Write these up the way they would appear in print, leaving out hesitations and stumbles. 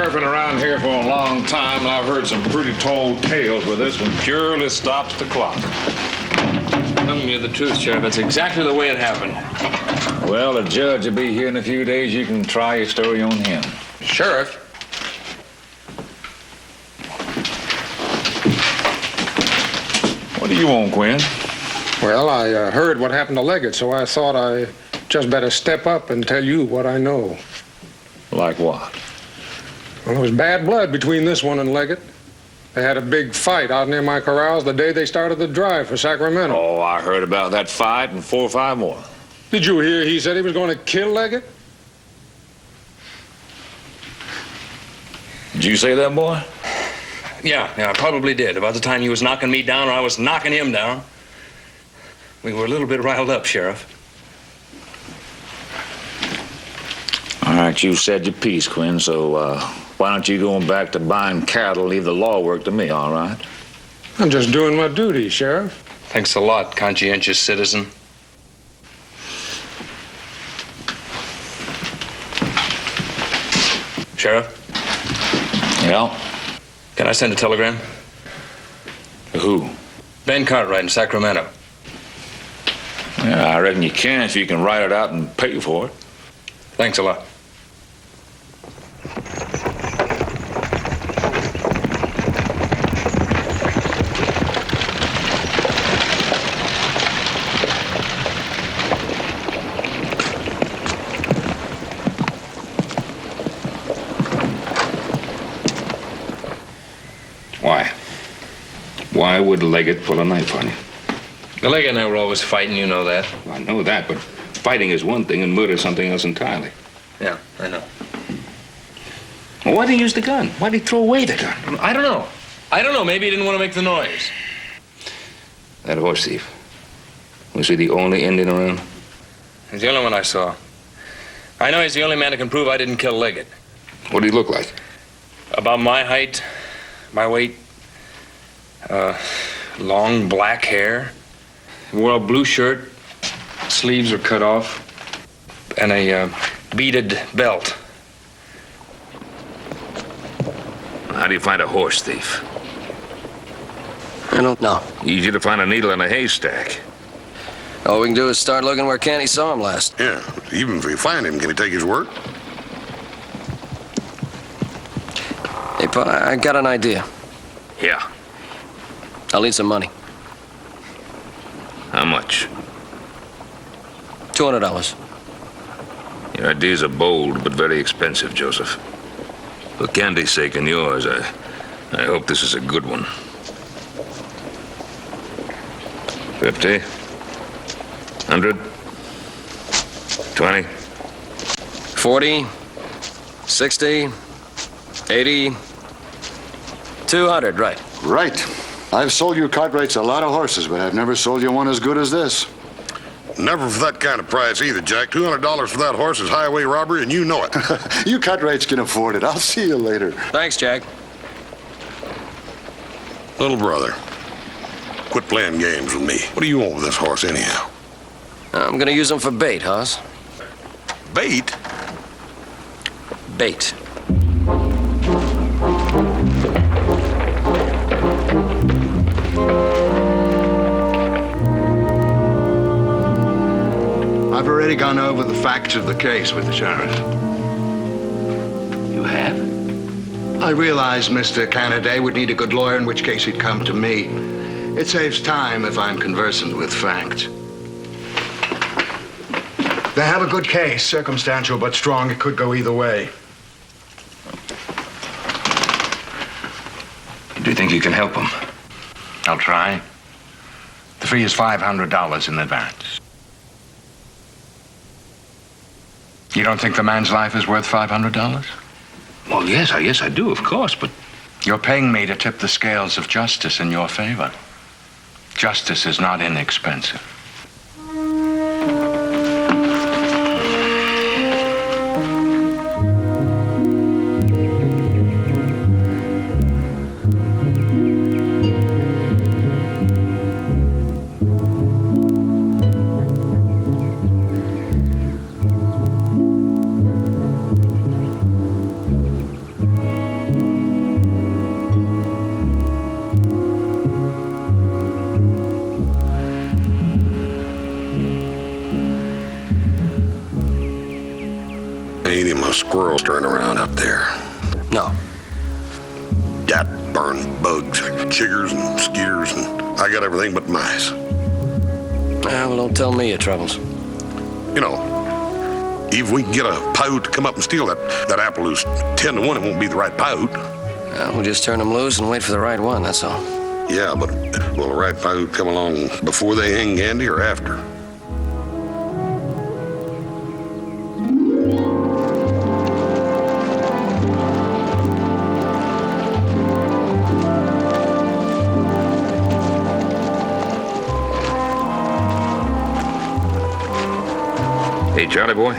I've been around here for a long time, and I've heard some pretty tall tales, but this one purely stops the clock. Telling you the truth, Sheriff. That's exactly the way it happened. Well, the judge will be here in a few days. You can try your story on him. Sheriff? What do you want, Quinn? Well, I heard what happened to Leggett, so I thought I just better step up and tell you what I know. Like what? Well, there was bad blood between this one and Leggett. They had a big fight out near my corrals the day they started the drive for Sacramento. Oh, I heard about that fight and 4 or 5 more. Did you hear he said he was going to kill Leggett? Did you say that, boy? Yeah, I probably did. About the time he was knocking me down or I was knocking him down. We were a little bit riled up, Sheriff. All right, you said your piece, Quinn, so why don't you go back to buying cattle, leave the law work to me, all right? I'm just doing my duty, Sheriff. Thanks a lot, conscientious citizen. Sheriff? Yeah? Can I send a telegram? Who? Ben Cartwright in Sacramento. Yeah, I reckon you can if you can write it out and pay for it. Thanks a lot. Why would Leggett pull a knife on you? The Leggett and I were always fighting, you know that. Well, I know that, but fighting is one thing and murder is something else entirely. Yeah, I know. Well, why'd he use the gun? Why'd he throw away the gun? I don't know. Maybe he didn't want to make the noise. That horse thief. Was he the only Indian around? He's the only one I saw. I know he's the only man who can prove I didn't kill Leggett. What did he look like? About my height, my weight. Long black hair. He wore a blue shirt. Sleeves were cut off. And a beaded belt. How do you find a horse thief? I don't know. Easy to find a needle in a haystack. All we can do is start looking where Canty saw him last. Yeah, even if we find him, can he take his word? Hey, Pa, I got an idea. Yeah. I'll need some money. How much? $200. Your ideas are bold, but very expensive, Joseph. For Candy's sake and yours, I hope this is a good one. 50? 100? 20? 40, 60, 80, 200, right. Right. I've sold you Cartwrights a lot of horses, but I've never sold you one as good as this. Never for that kind of price either, Jack. $200 for that horse is highway robbery, and you know it. You Cartwrights can afford it. I'll see you later. Thanks, Jack. Little brother, quit playing games with me. What do you want with this horse, anyhow? I'm gonna use him for bait, Hoss. Bait? Bait. I've already gone over the facts of the case with the sheriff. You have? I realized Mr. Canada would need a good lawyer, in which case he'd come to me. It saves time if I'm conversant with facts. They have a good case, circumstantial but strong. It could go either way. Do you think you can help him? I'll try. The fee is $500 in advance. You don't think the man's life is worth $500? Well, yes, I do, of course, but... You're paying me to tip the scales of justice in your favor. Justice is not inexpensive. squirrels stirring around up there? No. That darn bugs, chiggers and skeeters, and I got everything but mice. Well, don't tell me your troubles. You know, even if we can get a Paiute to come up and steal that apple who's 10 to 1, it won't be the right Paiute. Well, we'll just turn them loose and wait for the right one, that's all. Yeah, but will the right Paiute come along before they hang Gandy or after? Hey, Charlie boy.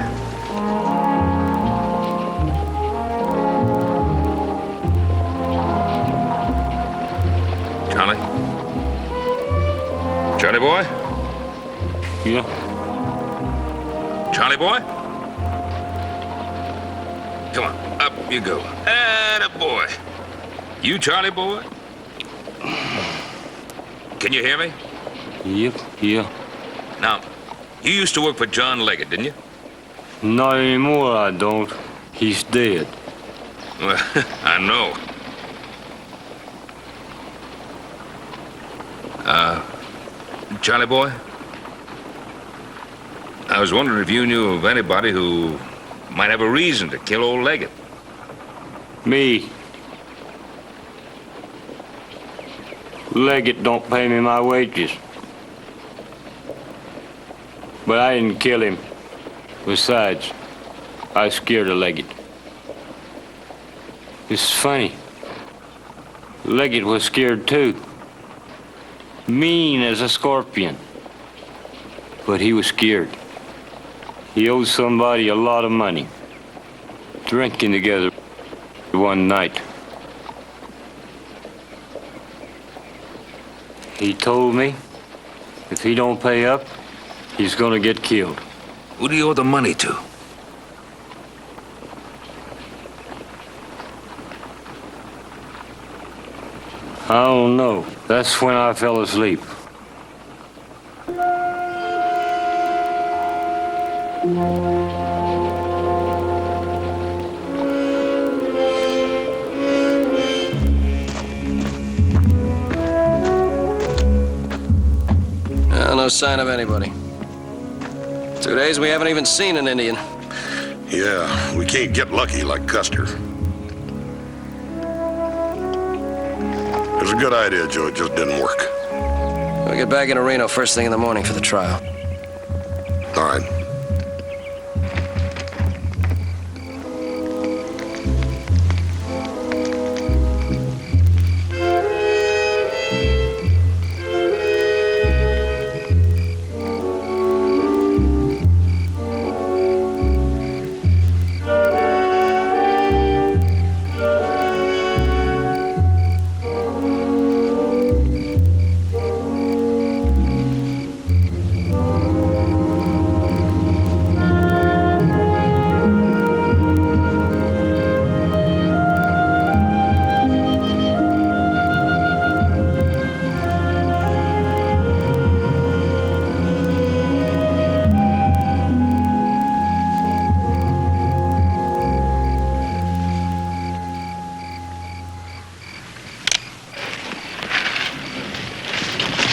Charlie? Charlie boy? Yeah? Charlie boy? Come on, up you go. Atta boy. You Charlie boy? Can you hear me? Yep, yeah. Now, you used to work for John Leggett, didn't you? Not anymore, I don't. He's dead. Well, I know. Charlie boy? I was wondering if you knew of anybody who might have a reason to kill old Leggett. Me. Leggett don't pay me my wages. But I didn't kill him. Besides, I was scared of Leggett. It's funny. Leggett was scared too. Mean as a scorpion. But he was scared. He owed somebody a lot of money. Drinking together one night. He told me if he don't pay up, he's gonna get killed. Who do you owe the money to? I don't know. That's when I fell asleep. No sign of anybody. 2 days we haven't even seen an Indian. Yeah, we can't get lucky like Custer. It was a good idea, Joe. It just didn't work. We'll get back into Reno first thing in the morning for the trial. All right.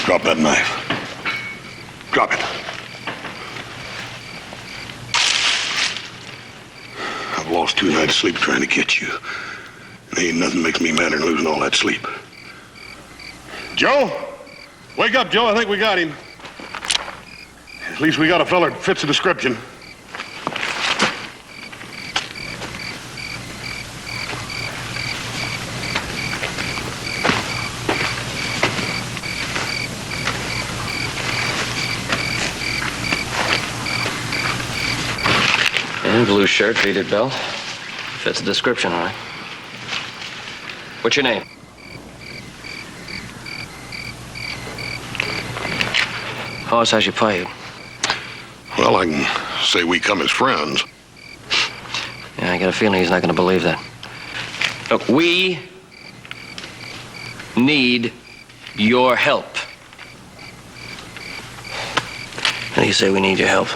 Drop that knife. Drop it. I've lost 2 nights' sleep trying to get you. And ain't nothing makes me madder than losing all that sleep. Joe? Wake up, Joe. I think we got him. At least we got a fella that fits the description. Blue shirt, beaded belt. Fits the description, all right. What's your name? Horse, how's your Paiute? Well, I can say we come as friends. Yeah, I got a feeling he's not going to believe that. Look, we need your help. How do you say we need your help?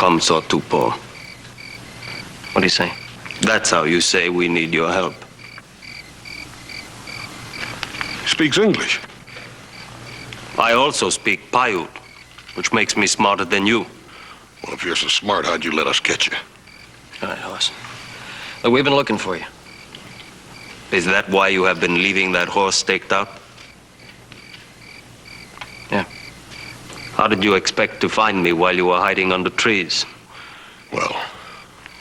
Comme ça, tout Paul. What do you say? That's how you say we need your help. He speaks English. I also speak Paiute, which makes me smarter than you. Well, if you're so smart, how'd you let us catch you? All right, horse. Look, we've been looking for you. Is that why you have been leaving that horse staked out? Yeah. How did you expect to find me while you were hiding under trees? Well,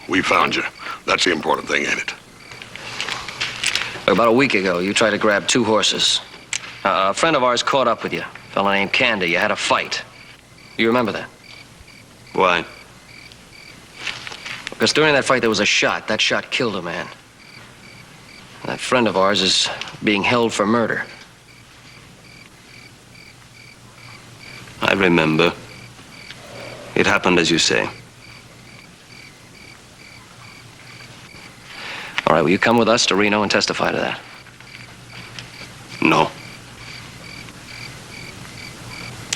we found you. That's the important thing, ain't it? About a week ago, you tried to grab 2 horses. A friend of ours caught up with you. A fellow named Candy. You had a fight. You remember that? Why? Because during that fight, there was a shot. That shot killed a man. That friend of ours is being held for murder. I remember. It happened as you say. All right, will you come with us to Reno and testify to that? No.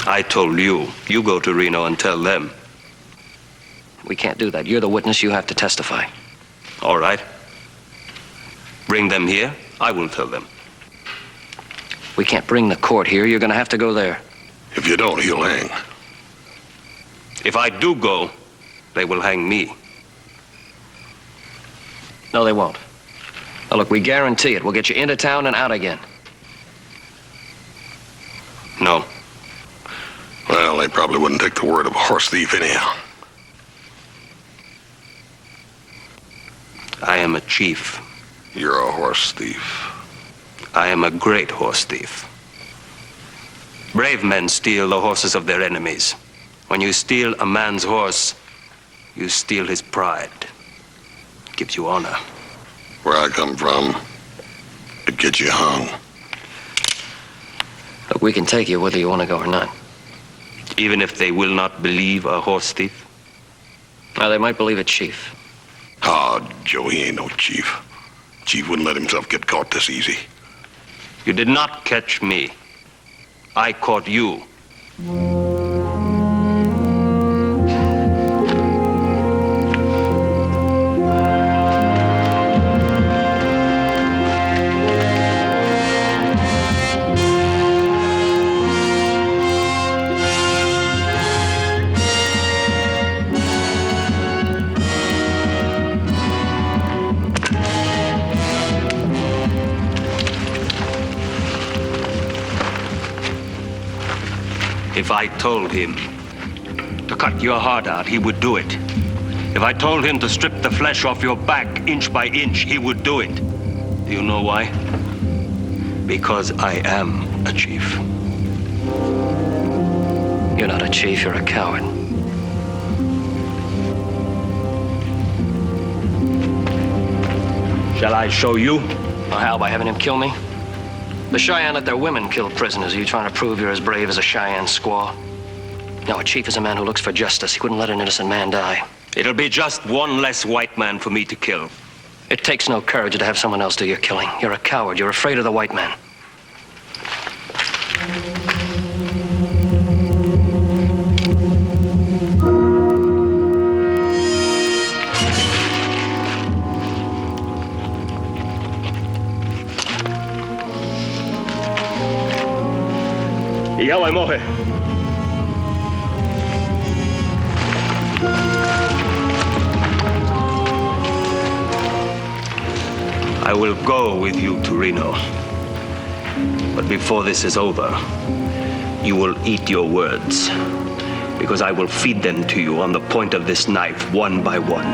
I told you, you go to Reno and tell them. We can't do that. You're the witness. You have to testify. All right. Bring them here. I will tell them. We can't bring the court here. You're going to have to go there. If you don't, he'll hang. If I do go, they will hang me. No, they won't. Now, look, we guarantee it. We'll get you into town and out again. No. Well, they probably wouldn't take the word of a horse thief anyhow. I am a chief. You're a horse thief. I am a great horse thief. Brave men steal the horses of their enemies. When you steal a man's horse, you steal his pride. It gives you honor. Where I come from, it gets you hung. Look, we can take you whether you want to go or not. Even if they will not believe a horse thief? Now, they might believe a chief. Oh, Joe, he ain't no chief. Chief wouldn't let himself get caught this easy. You did not catch me. I caught you. If I told him to cut your heart out, he would do it. If I told him to strip the flesh off your back inch by inch, he would do it. Do you know why? Because I am a chief. You're not a chief, you're a coward. Shall I show you? Well, how, by having him kill me? The Cheyenne let their women kill prisoners. Are you trying to prove you're as brave as a Cheyenne squaw? No, a chief is a man who looks for justice. He wouldn't let an innocent man die. It'll be just one less white man for me to kill. It takes no courage to have someone else do your killing. You're a coward. You're afraid of the white man. Ikaw ay mohe. I will go with you to Reno. But before this is over, you will eat your words. Because I will feed them to you on the point of this knife, one by one.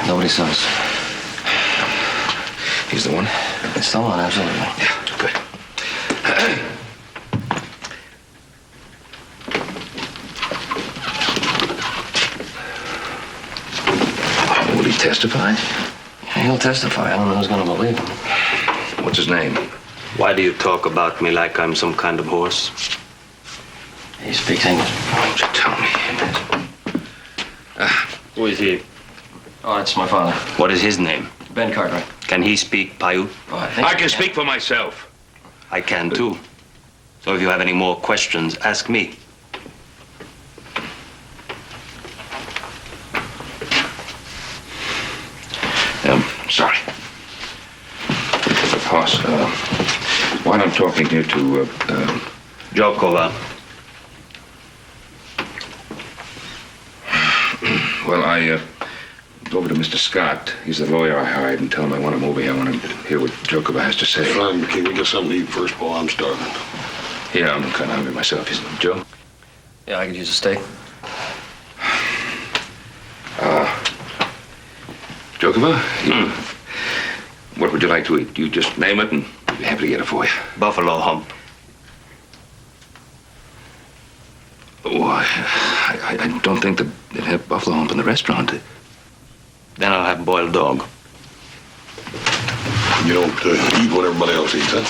Nobody saw us. He's the one? It's the one, absolutely. Yeah, good. Will he testify? Yeah, he'll testify. I don't know who's going to believe him. What's his name? Why do you talk about me like I'm some kind of horse? He speaks English. Why don't you tell me? Who is he? Oh, it's my father. What is his name? Ben Cartwright. Can he speak Paiute? Oh, I can speak for myself. I can too. So if you have any more questions, ask me. Sorry. Hoss, while I'm talking here to, Jokova. well, I go over to Mr. Scott. He's the lawyer I hired, and tell him I want him over here. I want to hear what Jokova has to say. Fine, can we get something to eat first, Paul? I'm starving. Yeah, I'm kind of hungry myself. Isn't it, Joe? Yeah, I could use a steak. Jokova, what would you like to eat? You just name it, and we'll be happy to get it for you. Buffalo hump. Oh, I don't think that they'd have buffalo hump in the restaurant. Then I'll have boiled dog. You don't eat what everybody else eats, huh?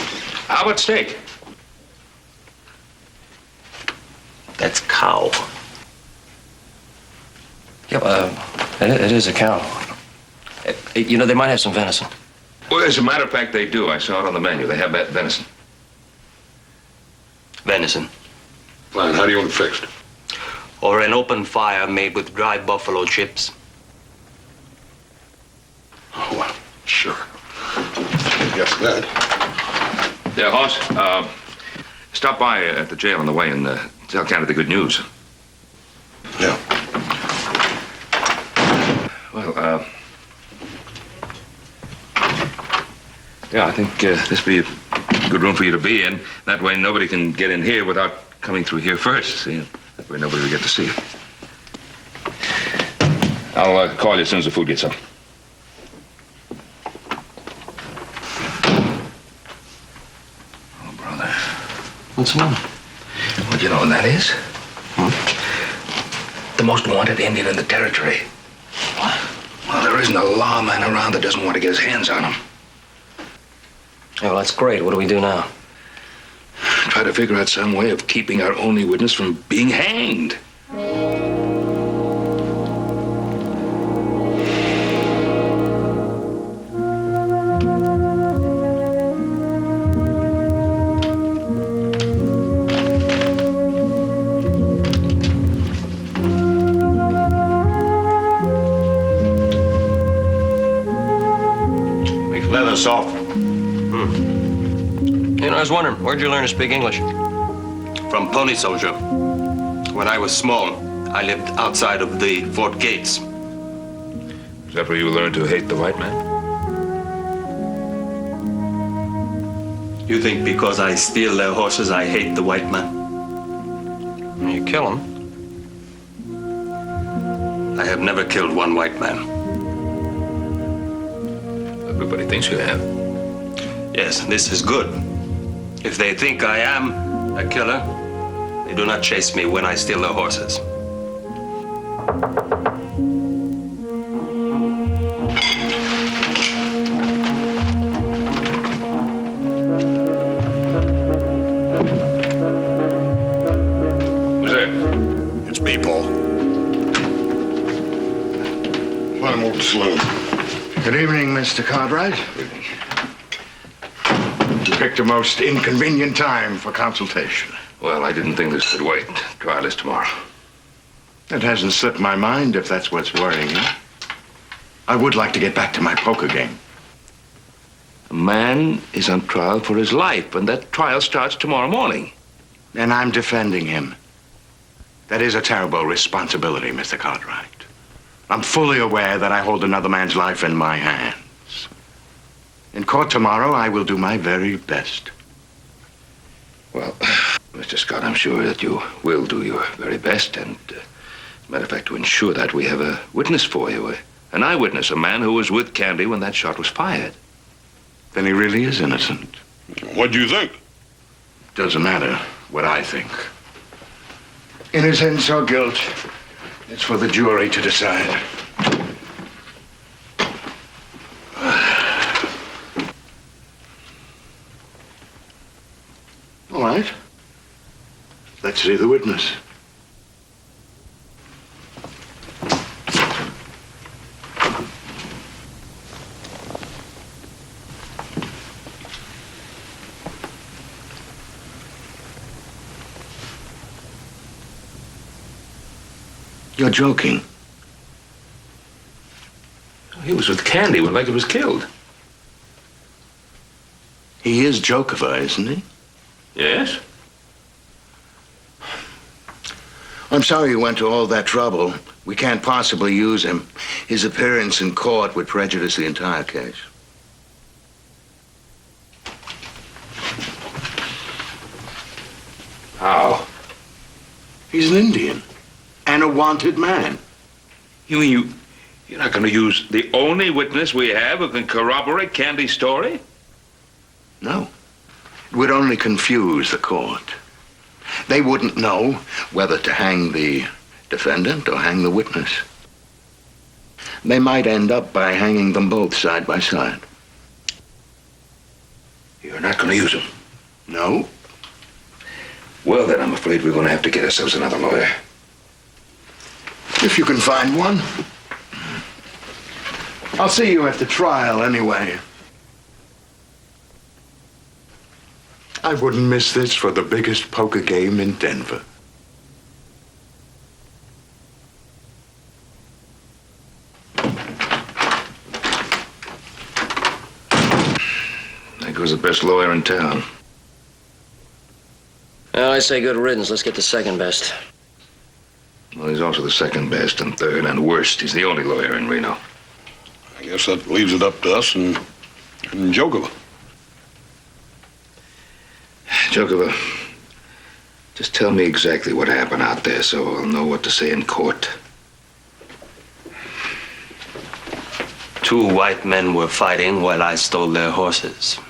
How about steak? That's cow. Yeah, it is a cow. You know, they might have some venison. Well, as a matter of fact, they do. I saw it on the menu. They have that venison. Venison. Fine, how do you want it fixed? Or an open fire made with dry buffalo chips. Oh, well, sure. I guess that. Yeah, Hoss, stop by at the jail on the way and tell Canada the good news. Yeah. Well, yeah, I think this would be a good room for you to be in. That way nobody can get in here without coming through here first. See? That way nobody will get to see you. I'll call you as soon as the food gets up. Oh, brother. What's the matter? What do you know what that is? The most wanted Indian in the territory. What? Well, there isn't a lawman around that doesn't want to get his hands on him. Yeah, well, that's great. What do we do now? Try to figure out some way of keeping our only witness from being hanged. Makes leather soft. You know, I was wondering, where'd you learn to speak English? From Pony Soldier. When I was small, I lived outside of the fort gates. Is that where you learned to hate the white man? You think because I steal their horses, I hate the white man? You kill him. I have never killed one white man. Everybody thinks you have. Yes, this is good. If they think I am a killer, they do not chase me when I steal their horses. Who's there? It's me, Paul. Find him over the saloon. Good evening, Mr. Cartwright. You picked a most inconvenient time for consultation. Well, I didn't think this could wait. Trial is tomorrow. It hasn't slipped my mind if that's what's worrying you. I would like to get back to my poker game. A man is on trial for his life, and that trial starts tomorrow morning. And I'm defending him. That is a terrible responsibility, Mr. Cartwright. I'm fully aware that I hold another man's life in my hands. In court tomorrow, I will do my very best. Well, Mr. Scott, I'm sure that you will do your very best, and as a matter of fact, to ensure that, we have a witness for you, an eyewitness, a man who was with Candy when that shot was fired. then he really is innocent. What'd you think? Doesn't matter what I think. Innocence or guilt, it's for the jury to decide. All right. Let's see the witness. You're joking. He was with Candy when Leggett was killed. He is Jokover, isn't he? Yes? I'm sorry you went to all that trouble. We can't possibly use him. His appearance in court would prejudice the entire case. How? He's an Indian and a wanted man. You mean you're not going to use the only witness we have who can corroborate Candy's story? No. It would only confuse the court. They wouldn't know whether to hang the defendant or hang the witness. They might end up by hanging them both side by side. You're not going to use him? No. Well, then I'm afraid we're going to have to get ourselves another lawyer. If you can find one. I'll see you at the trial anyway. I wouldn't miss this for the biggest poker game in Denver. There goes the best lawyer in town. Well, I say good riddance. Let's get the second best. Well, he's also the second best and third and worst. He's the only lawyer in Reno. I guess that leaves it up to us and Jokover. Jokover, just tell me exactly what happened out there so I'll know what to say in court. 2 white men were fighting while I stole their horses.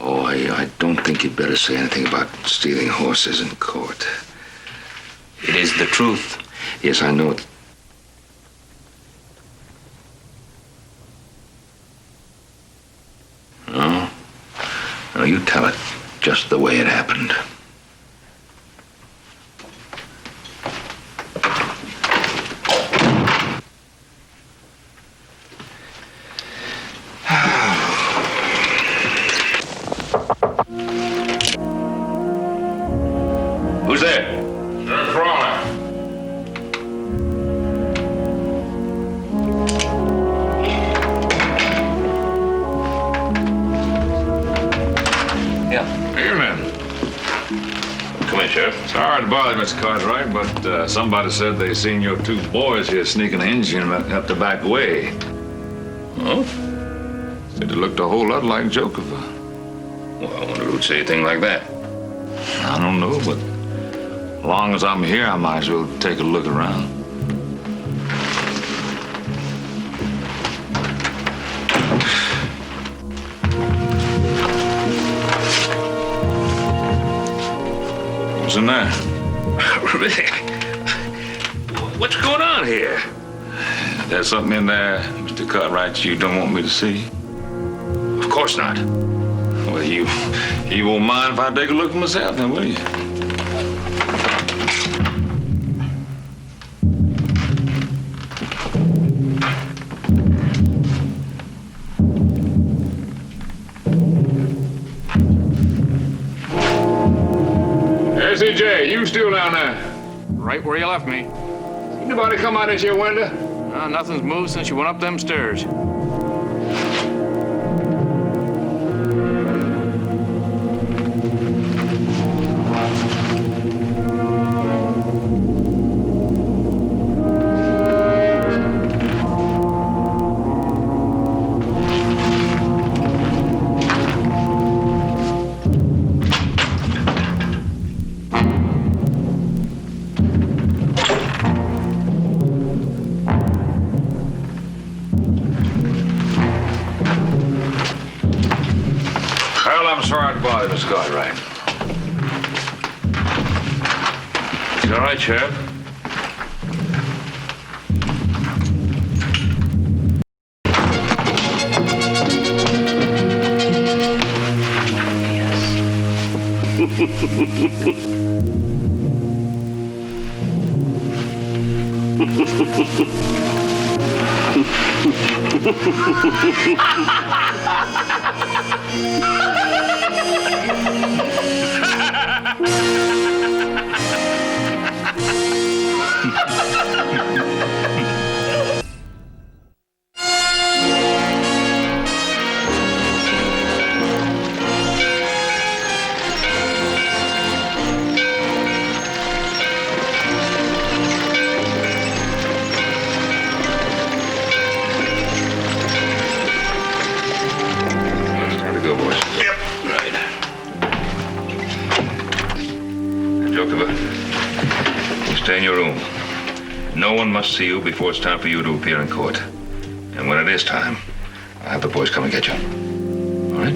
Oh, I don't think you'd better say anything about stealing horses in court. It is the truth. Yes, I know it. No? No, you tell it just the way it happened. Who's there? Sheriff Crawler. Evening. Come in, Sheriff. Sorry to bother you, Mr. Cartwright, but somebody said they seen your 2 boys here sneaking an engine up the back way. Oh? Said it looked a whole lot like Jokover. Well, I wonder who'd say anything like that. I don't know, but as long as I'm here, I might as well take a look around. What's in there? Really? What's going on here? There's something in there, Mr. Cartwright, you don't want me to see? Of course not. Well, you won't mind if I take a look myself, then, will you? CJ, you still down there? Right where you left me. Anybody come out into your window? Nothing's moved since you went up them stairs. Sorry to bother, Miss Cartwright. You all right, Sheriff? Must see you before it's time for you to appear in court. And when it is time, I'll have the boys come and get you. All right?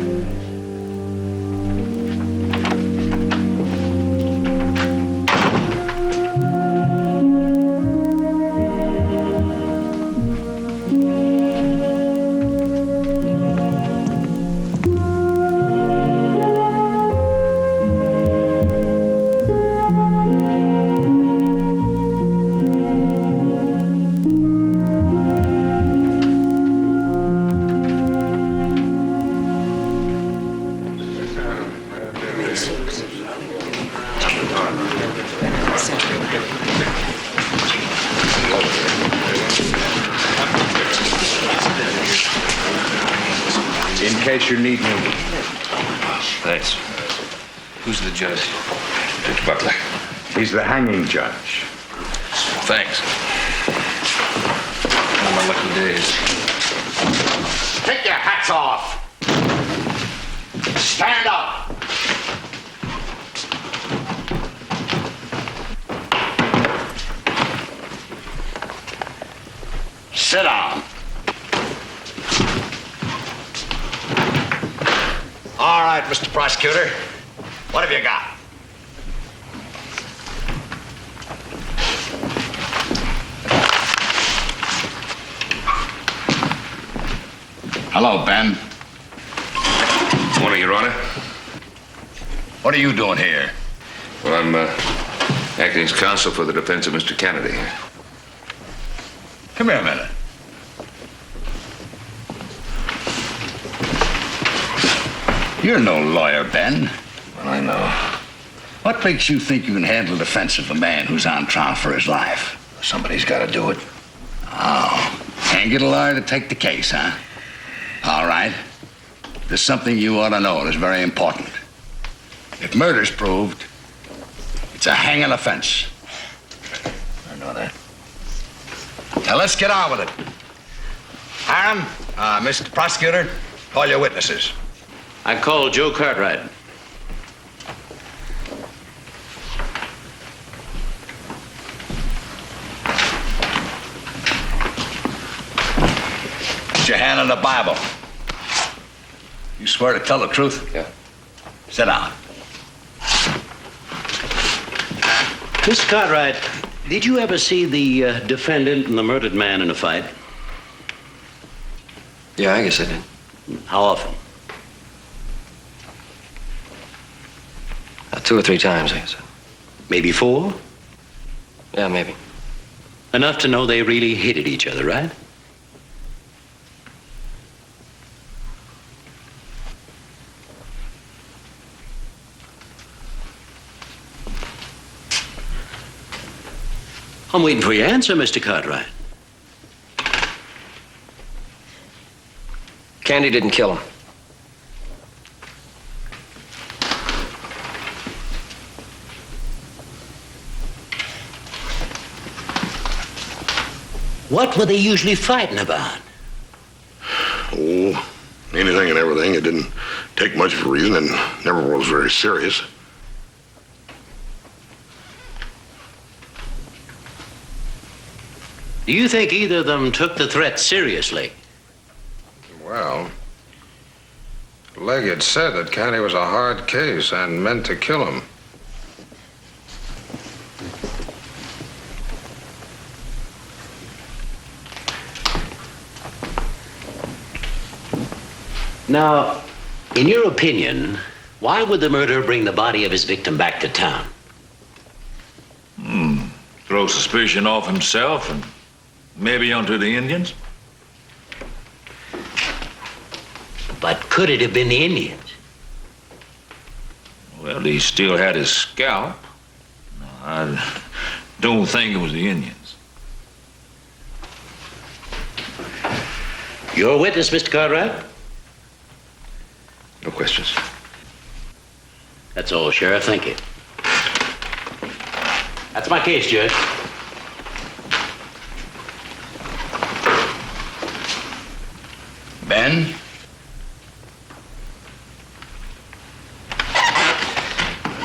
You need me. Thanks. Who's the judge? Judge Butler. He's the hanging judge. Thanks. One of my lucky days. Take your hats off. Stand up. Sit down. All right, Mr. Prosecutor. What have you got? Hello, Ben. Morning, Your Honor. What are you doing here? Well, I'm acting as counsel for the defense of Mr. Kennedy. Come here a minute. You're no lawyer, Ben. Well, I know. What makes you think you can handle the defense of a man who's on trial for his life? Somebody's got to do it. Oh, can't get a lawyer to take the case, huh? All right. There's something you ought to know that's very important. If murder's proved, it's a hanging offense. I know that. Now, let's get on with it. Hiram, Mr. Prosecutor, call your witnesses. I call Joe Cartwright. Put your hand on the Bible. You swear to tell the truth? Yeah. Sit down. Mr. Cartwright, did you ever see the defendant and the murdered man in a fight? Yeah, I guess I did. How often? 2 or 3 times, I guess. Maybe 4? Yeah, maybe. Enough to know they really hated each other, right? I'm waiting for your answer, Mr. Cartwright. Candy didn't kill him. What were they usually fighting about? Oh, anything and everything. It didn't take much of a reason and never was very serious. Do you think either of them took the threat seriously? Well, Leggett said that Canny was a hard case and meant to kill him. Now, in your opinion, why would the murderer bring the body of his victim back to town? Throw suspicion off himself and maybe onto the Indians. But could it have been the Indians? Well, he still had his scalp. No, I don't think it was the Indians. Your witness, Mr. Cartwright? No questions. That's all, Sheriff. Thank you. That's my case, Judge. Ben?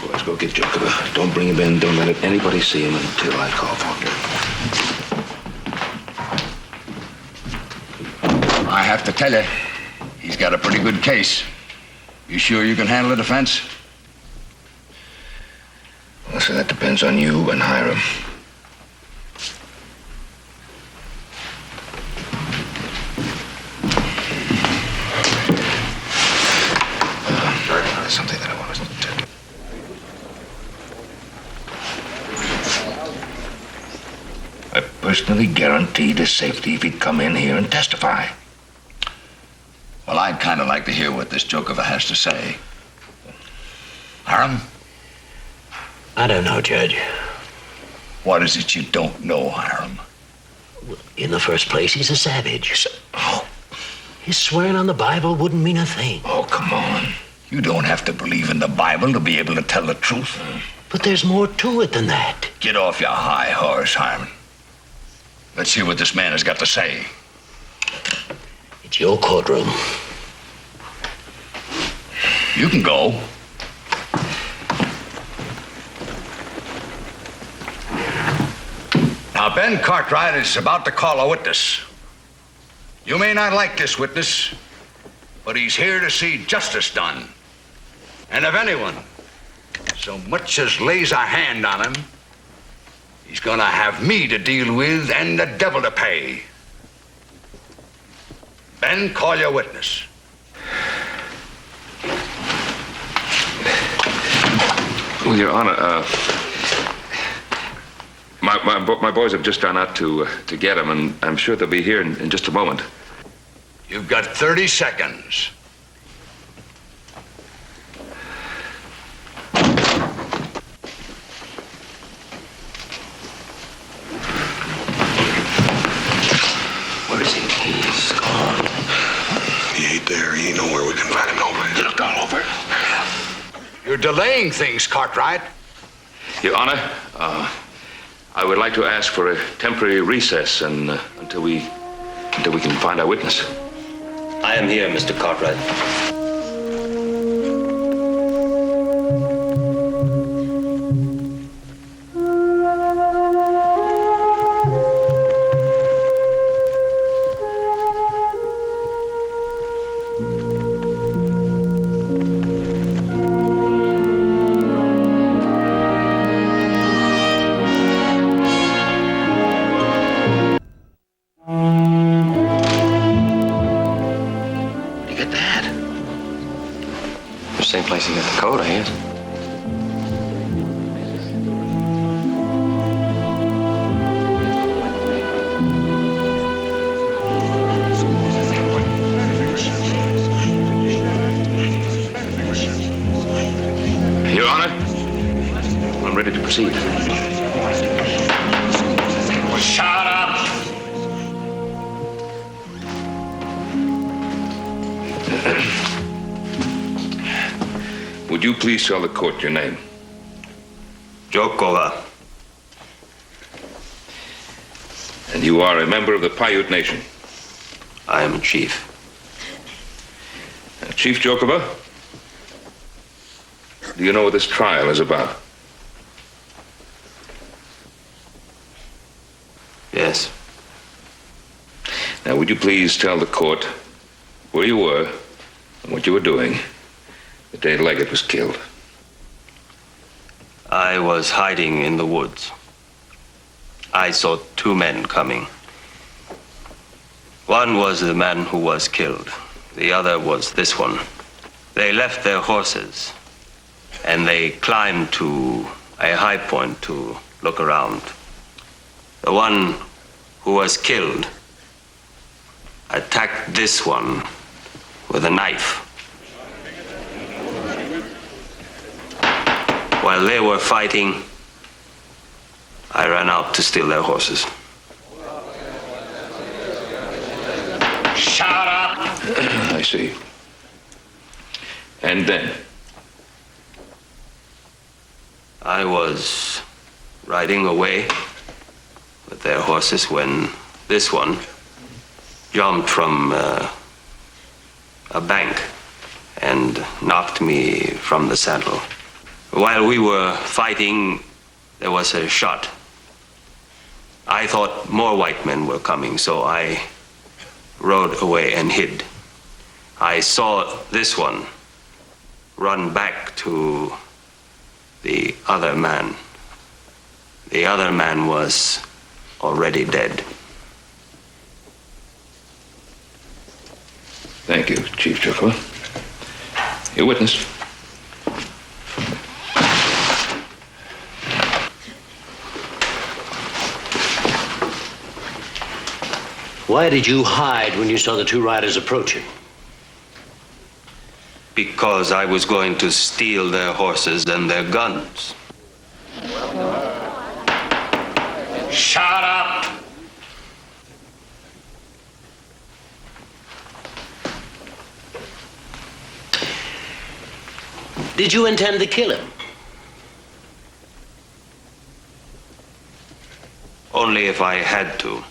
Let's go get Jacob. Don't bring him in. Don't let anybody see him until I call for him. I have to tell you, he's got a pretty good case. You sure you can handle a defense? Well, so that depends on you and Hiram. There's something that I want to tell you. I personally guaranteed his safety if he'd come in here and testify. Well, I'd kind of like to hear what this Jokover has to say. Hiram? I don't know, Judge. What is it you don't know, Hiram? In the first place, he's a savage. His swearing on the Bible wouldn't mean a thing. Oh, come on. You don't have to believe in the Bible to be able to tell the truth. But there's more to it than that. Get off your high horse, Hiram. Let's hear what this man has got to say. It's your courtroom. You can go. Now, Ben Cartwright is about to call a witness. You may not like this witness, but he's here to see justice done. And if anyone so much as lays a hand on him, he's gonna have me to deal with and the devil to pay. Ben, call your witness. Well, Your Honor, my boys have just gone out to get him, and I'm sure they'll be here in just a moment. You've got 30 seconds. Where is he? He's gone. He ain't there. He ain't nowhere we can find him nowhere. He looked all over. You're delaying things, Cartwright. Your Honor, I would like to ask for a temporary recess and until we can find our witness. I am here, Mr. Cartwright. Same place he got the coat, I guess. Your Honor, I'm ready to proceed. Shut up! Would you please tell the court your name? Jokover. And you are a member of the Paiute Nation? I am a chief. Chief Jokover, do you know what this trial is about? Yes. Now, would you please tell the court where you were what you were doing the day Leggett was killed. I was hiding in the woods. I saw two men coming. One was the man who was killed. The other was this one. They left their horses, and they climbed to a high point to look around. The one who was killed attacked this one with a knife. While they were fighting, I ran out to steal their horses. Shut up! I see. And then? I was riding away with their horses when this one jumped from a bank and knocked me from the saddle. While we were fighting, there was a shot. I thought more white men were coming, so I rode away and hid. I saw this one run back to the other man. The other man was already dead. Thank you, Chief Chukwa. Your witness. Why did you hide when you saw the two riders approaching? Because I was going to steal their horses and their guns. Shut up! Did you intend to kill him? Only if I had to.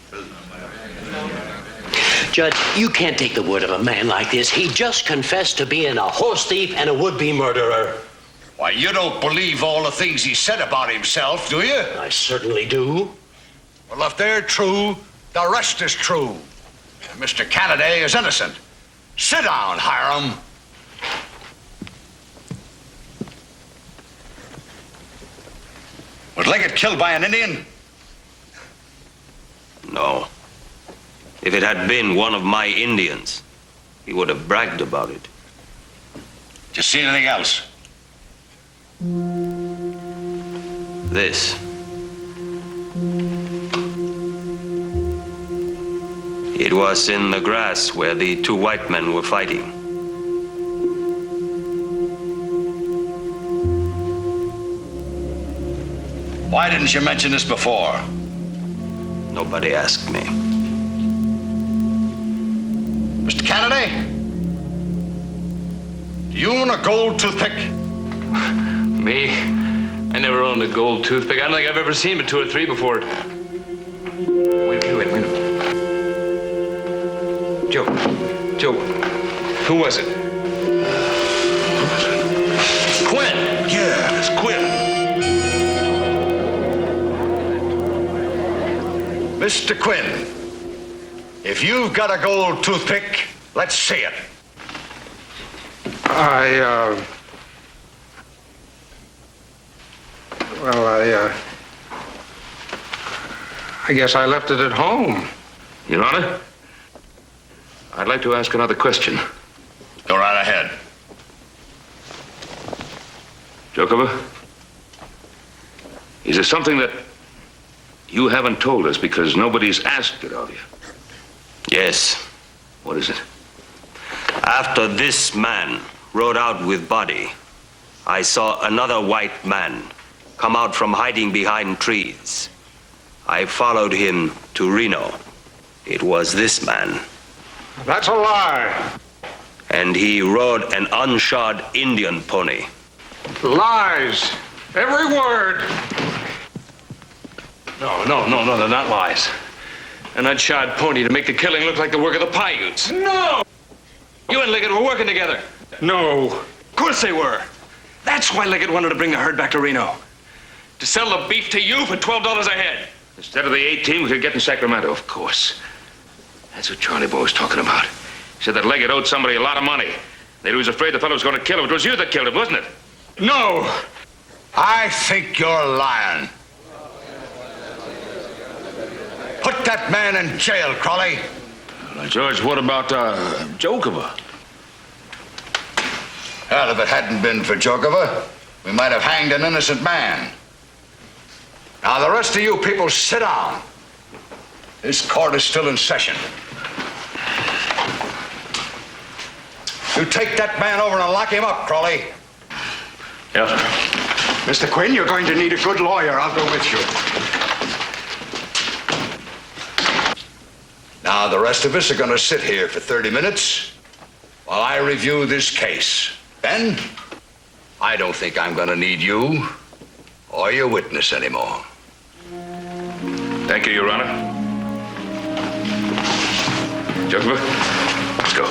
Judge, you can't take the word of a man like this. He just confessed to being a horse thief and a would-be murderer. Why, you don't believe all the things he said about himself, do you? I certainly do. Well, if they're true, the rest is true. Mr. Canady is innocent. Sit down, Hiram. Was Leggett killed by an Indian? No. If it had been one of my Indians, he would have bragged about it. Did you see anything else? This. It was in the grass where the two white men were fighting. Why didn't you mention this before? Nobody asked me. Mr. Canady? Do you own a gold toothpick? Me? I never owned a gold toothpick. I don't think I've ever seen but 2 or 3 before. Wait a minute. Joe, who was it? Quinn. Yeah, it's Quinn. Mr. Quinn, if you've got a gold toothpick, let's see it. I guess I left it at home. Your Honor, I'd like to ask another question. Go right ahead. Jokover, is there something that you haven't told us because nobody's asked it of you? Yes. What is it? After this man rode out with Buddy, I saw another white man come out from hiding behind trees. I followed him to Reno. It was this man. That's a lie. And he rode an unshod Indian pony. Lies. Every word. No, they're not lies. An unshod pony to make the killing look like the work of the Paiutes. No! You and Leggett were working together. No. Of course they were. That's why Leggett wanted to bring the herd back to Reno. To sell the beef to you for $12 a head. Instead of the 18 we could get in Sacramento, of course. That's what Charlie Boy was talking about. He said that Leggett owed somebody a lot of money. He was afraid the fellow was going to kill him. It was you that killed him, wasn't it? No! I think you're lying. Put that man in jail, Crawley. George, what about Jokova? Well, if it hadn't been for Jokova, we might have hanged an innocent man. Now, the rest of you people, sit down. This court is still in session. You take that man over and lock him up, Crawley. Yes, sir. Mr. Quinn, you're going to need a good lawyer. I'll go with you. Now, the rest of us are going to sit here for 30 minutes while I review this case. Then, I don't think I'm going to need you or your witness anymore. Thank you, Your Honor. Jokova, let's go.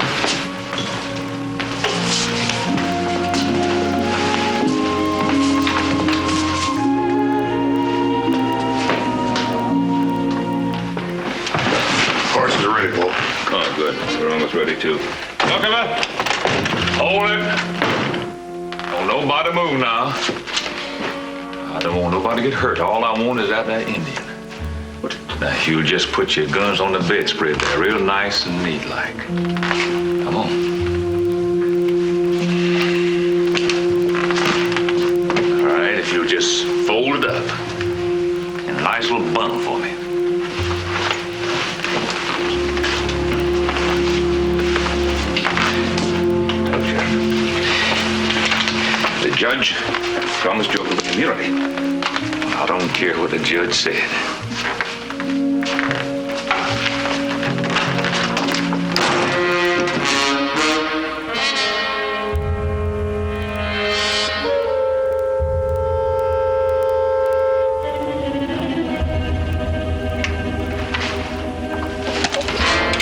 Horses are ready, Paul. Oh, good. We're almost ready, too. Jokova, hold it. Don't nobody move now. I don't want nobody to get hurt. All I want is that Indian. Now, you just put your guns on the bedspread there, real nice and neat like. Come on. All right, if you'll just fold it up in a nice little bundle for me. The judge promised Jokova immunity. I don't care what the judge said.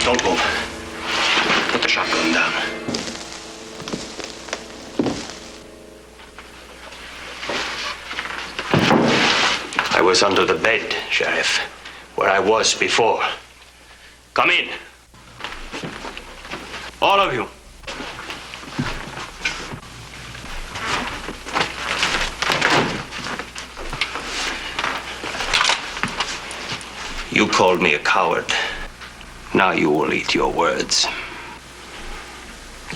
Don't move. Put the shotgun down. I was under the bed, Sheriff, where I was before. Come in. All of you. You called me a coward. Now you will eat your words.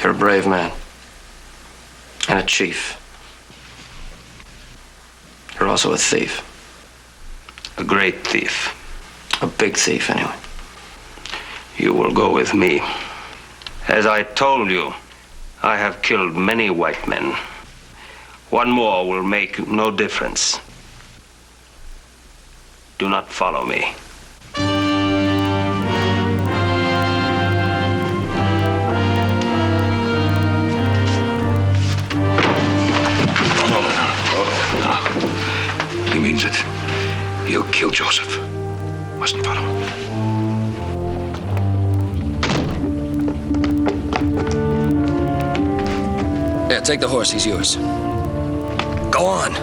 You're a brave man. And a chief. You're also a thief. A great thief. A big thief, anyway. You will go with me. As I told you, I have killed many white men. One more will make no difference. Do not follow me. He means it. He'll kill Joseph. Mustn't follow him. Yeah, take the horse. He's yours. Go on.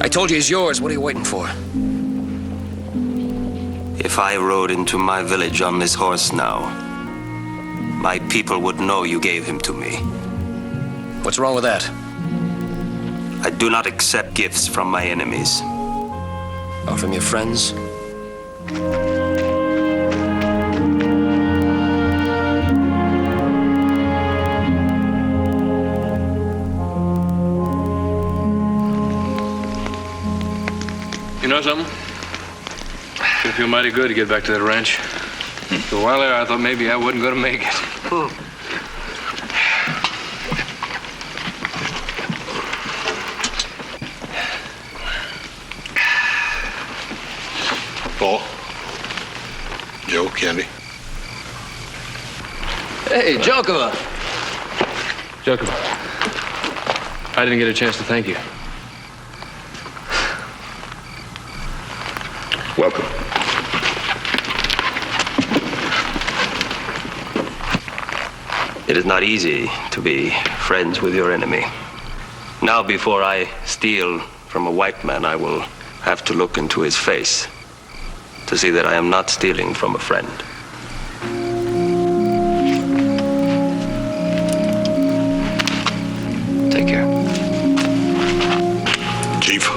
I told you he's yours. What are you waiting for? If I rode into my village on this horse now, my people would know you gave him to me. What's wrong with that? I do not accept gifts from my enemies. Or from your friends? You know something? It's gonna feel mighty good to get back to that ranch. For a while there, I thought maybe I wasn't gonna make it. Paul. Joe, Candy. Hey, Jokova. Jokova, I didn't get a chance to thank you. Welcome. It is not easy to be friends with your enemy. Now, before I steal from a white man, I will have to look into his face. to see that I am not stealing from a friend. Take care. Chief.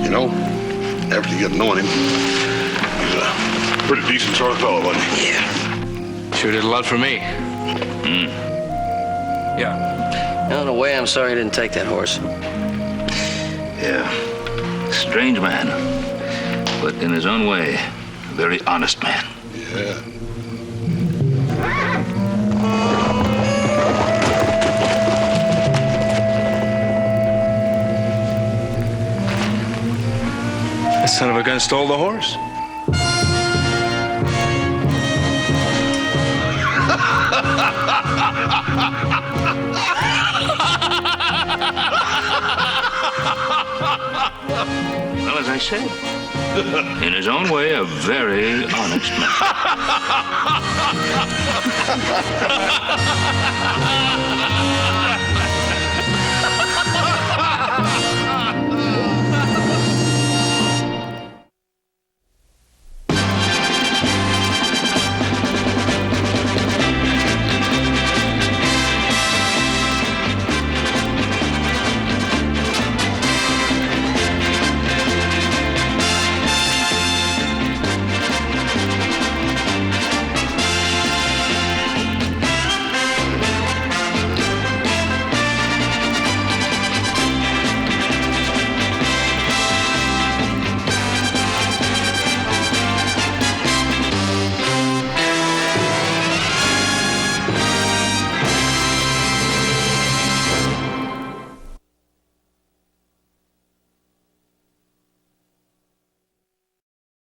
You know, after you get knowing him, he's a pretty decent sort of fellow, wasn't he? Yeah. Sure did a lot for me. Yeah. In a way, I'm sorry I didn't take that horse. Yeah. Strange man. But in his own way, a very honest man. Yeah. That son of a gun stole the horse. Well, as I said, in his own way, a very honest man.